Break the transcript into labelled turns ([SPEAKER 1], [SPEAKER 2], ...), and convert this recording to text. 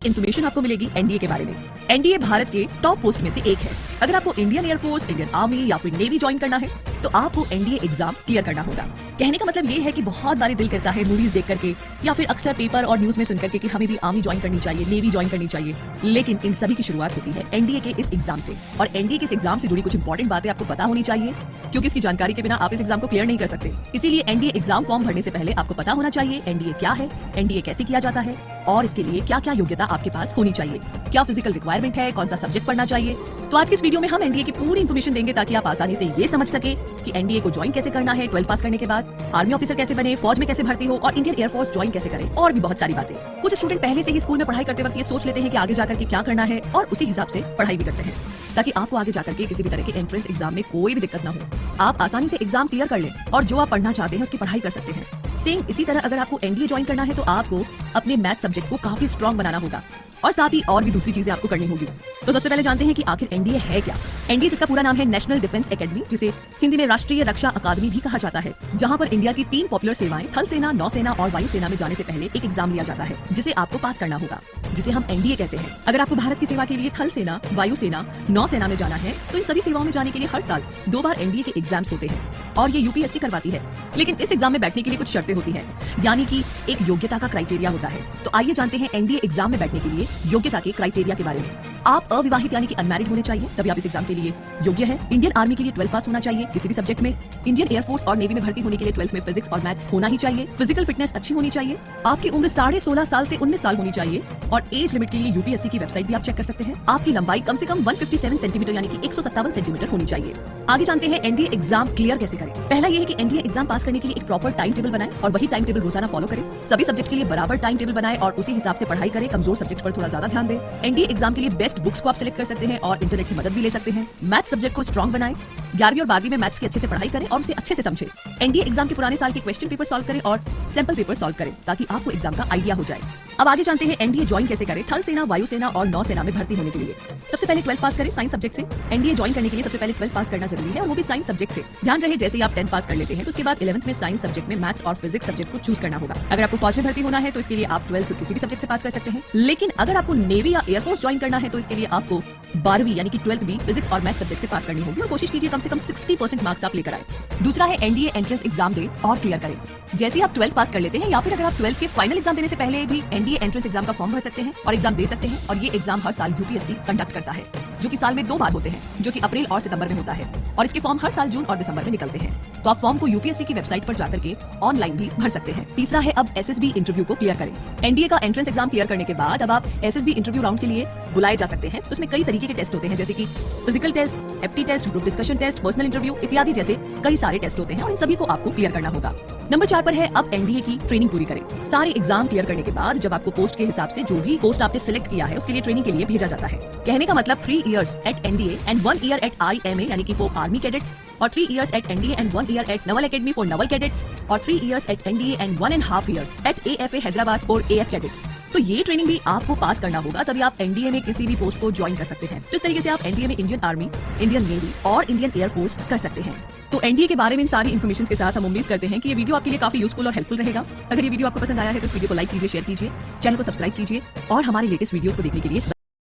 [SPEAKER 1] Information आपको मिलेगी NDA के बारे में। एनडीए भारत के टॉप पोस्ट में से एक है। अगर आपको इंडियन एयरफोर्स, इंडियन आर्मी या फिर नेवी ज्वाइन करना है तो आपको एनडीए एग्जाम क्लियर करना होगा। कहने का मतलब ये है कि बहुत बार दिल करता है मूवीज देख करके या फिर अक्सर पेपर और न्यूज में सुन करके कि हमें भी आर्मी ज्वाइन करनी चाहिए, नेवी ज्वाइन करनी चाहिए, लेकिन इन सभी की शुरुआत होती है एनडीए के इस एग्जाम से। और एनडीए के इस एग्जाम से जुड़ी कुछ इंपॉर्टेंट बातें आपको पता होनी चाहिए, क्योंकि इसकी जानकारी के बिना आप इस एग्जाम को क्लियर नहीं कर सकते। इसीलिए एनडीए एग्जाम फॉर्म भरने से पहले आपको पता होना चाहिए एनडीए क्या है, एनडीए कैसे किया जाता है और इसके लिए क्या क्या योग्यता आपके पास होनी चाहिए, क्या फिजिकल रिक्वायरमेंट है, कौन सा सब्जेक्ट पढ़ना चाहिए। तो आज की इस वीडियो में हम एनडीए की पूरी इन्फॉर्मेशन देंगे ताकि आप आसानी से ये समझ सके कि एनडीए को ज्वाइन कैसे करना है, 12 पास करने के बाद आर्मी ऑफिसर कैसे बने, फौज में कैसे भर्ती हो और इंडियन एयरफोर्स ज्वाइन कैसे करें, और भी बहुत सारी बातें। कुछ स्टूडेंट पहले से ही स्कूल में पढ़ाई करते वक्त ये सोच लेते हैं कि आगे जाकर के क्या करना है और उसी हिसाब से पढ़ाई भी करते हैं ताकि आपको आगे जाकर के किसी भी तरह के एंट्रेंस एग्जाम में कोई भी दिक्कत ना हो, आप आसानी से एग्जाम क्लियर कर लें और जो आप पढ़ना चाहते हैं उसकी पढ़ाई कर सकते हैं। सेम इसी तरह अगर आपको एनडीए ज्वाइन करना है तो आपको अपने मैथ सब्जेक्ट को काफी स्ट्रॉन्ग बनाना होगा और साथ ही और भी दूसरी चीजें आपको करनी होगी। तो सबसे पहले जानते हैं कि आखिर एनडीए है क्या। एनडीए जिसका पूरा नाम है नेशनल डिफेंस एकेडमी, जिसे हिंदी में राष्ट्रीय रक्षा अकादमी भी कहा जाता है, जहां पर इंडिया की 3 पॉपुलर सेवाएं थल सेना, नौसेना और वायुसेना में जाने से पहले एक एग्जाम लिया जाता है जिसे आपको पास करना होगा, जिसे हम एनडीए कहते हैं। अगर आपको भारत की सेवा के लिए थल सेना, वायुसेना, नौसेना में जाना है तो इन सभी सेवाओं में जाने के लिए हर साल 2 बार एनडीए के एग्जाम्स होते हैं और ये यूपीएससी करवाती है। लेकिन इस एग्जाम में बैठने के लिए कुछ शर्तें होती है, यानी कि एक योग्यता का क्राइटेरिया होता है। तो आइए जानते हैं एनडीए एग्जाम में बैठने के लिए योग्यता के क्राइटेरिया के बारे में। आप अविवाहित यानी कि अनमैरिड होने चाहिए, तभी आप इस एग्जाम के लिए योग्य है। इंडियन आर्मी के लिए 12 पास होना चाहिए किसी भी सब्जेक्ट में। इंडियन एयरफोर्स और नेवी में भर्ती होने के लिए 12th में फिजिक्स और मैथ्स होना ही चाहिए। फिजिकल फिटनेस अच्छी होनी चाहिए। आपकी उम्र 16.5 साल से 19 साल होनी चाहिए और एज लिमिट के लिए यूपीएससी की वेबसाइट भी आप चेक कर सकते हैं। आपकी लंबाई कम से कम 157 सेंटीमीटर यानी कि 157 सेंटीमीटर होनी चाहिए। आगे जानते हैं एनडीए एग्जाम क्लियर कैसे करें। पहला ये है कि एनडीए एग्जाम पास करने के लिए एक प्रॉपर टाइम टेबल बनाएं और वही टाइम टेबल रोजाना फॉलो करें। सभी सब्जेक्ट के लिए बराबर टाइम टेबल बनाएं और उसी हिसाब से पढ़ाई करें। कमजोर सब्जेक्ट पर थोड़ा ज्यादा ध्यान दें। एनडीए एग्जाम के लिए बेस्ट बुक्स को आप सिलेक्ट कर सकते हैं और इंटरनेट की मदद भी ले सकते हैं। मैथ सब्जेक्ट को स्ट्रॉन्ग बनाएं। 11वीं और 12वीं में मैथ्स की अच्छे से पढ़ाई करें और उसे अच्छे से समझें। एनडीए एग्जाम के पुराने साल के क्वेश्चन पेपर सॉल्व करें और सैंपल पेपर सॉल्व करें ताकि आपको एग्जाम का आइडिया हो जाए। अब आगे जानते हैं एनडीए ज्वाइन कैसे करें थल सेना, वायुसेना और नौसेना में भर्ती होने के लिए। सबसे पहले 12 पास करें साइंस सब्जेक्ट से। एनडीए ज्वाइन करने के लिए सबसे पहले 12 पास करना जरूरी है और वो भी साइंस सब्जेक्ट से। ध्यान रहे जैसे ही आप 10 पास कर लेते हैं तो उसके बाद 11th में साइंस सब्जेक्ट में मैथ्स और फिजिक्स सब्जेक्ट को चूज करना होगा। अगर आपको फौज में भर्ती होना है तो इसके लिए आप 12th किसी भी सब्जेक्ट से पास कर सकते हैं, लेकिन अगर आपको नेवी या एयरफोर्स ज्वाइन करना है तो इसके लिए आपको 12वीं यानी कि 12th भी फिजिक्स और मैथ सब्जेक्ट से पास करनी होगी और कोशिश कीजिए कम से कम 60% मार्क्स आप लेकर आए। दूसरा है एनडीए एंट्रेंस एग्जाम दे और क्लियर करें। जैसे ही आप 12th पास कर लेते हैं या फिर अगर आप 12th के फाइनल एग्जाम देने से पहले भी एनडीए एंट्रेंस एग्जाम का फॉर्म भर सकते हैं और एग्जाम दे सकते हैं। और ये एग्जाम हर साल यूपीएससी कंडक्ट करता है, जो कि साल में 2 बार होते हैं, जो कि अप्रैल और सितंबर में होता है और इसके फॉर्म हर साल जून और दिसंबर में निकलते हैं। तो आप फॉर्म को यूपीएससी की वेबसाइट पर जाकर के ऑनलाइन भी भर सकते हैं। तीसरा है अब एसएसबी इंटरव्यू को क्लियर करें। एनडीए का एंट्रेंस एग्जाम क्लियर करने के बाद अब आप एसएसबी इंटरव्यू राउंड के लिए बुलाए जा सकते हैं। तो इसमें कई तरीके के टेस्ट होते हैं, जैसे कि physical test, apti test, group discussion test, personal interview इत्यादि जैसे कई सारे टेस्ट होते हैं और इन सभी को आपको क्लियर करना होगा। नंबर 4 पर है अब एनडीए की ट्रेनिंग पूरी करें। सारे एग्जाम क्लियर करने के बाद जब आपको पोस्ट के हिसाब से जो भी पोस्ट आपने सिलेक्ट किया है उसके लिए ट्रेनिंग के लिए भेजा जाता है। कहने का मतलब 3 years at NDA and 1 year at IMA यानी कि फॉर आर्मी कैडेट्स, और 3 years at NDA and 1 year at naval academy for naval cadets, और 3 years at NDA and 1.5 years at AFA Hyderabad for AF cadets. तो ये training भी आपको पास करना होगा, तभी आप एनडीए में किसी भी पोस्ट को ज्वाइन कर सकते हैं। तो इस तरीके से आप एनडीए में इंडियन आर्मी, इंडियन नेवी और इंडियन एयरफोर्स कर सकते हैं। तो एनडीए के बारे में इन सारी इन्फॉर्मेशन के साथ हम उम्मीद करते हैं कि ये वीडियो आपके लिए काफी यूजफुल और हेल्पफुल रहेगा। अगर ये वीडियो आपको पसंद आया है तो इस वीडियो को लाइक कीजिए, शेयर कीजिए, चैनल को सब्सक्राइब कीजिए और हमारे लेटेस्ट वीडियोस को देखने के लिए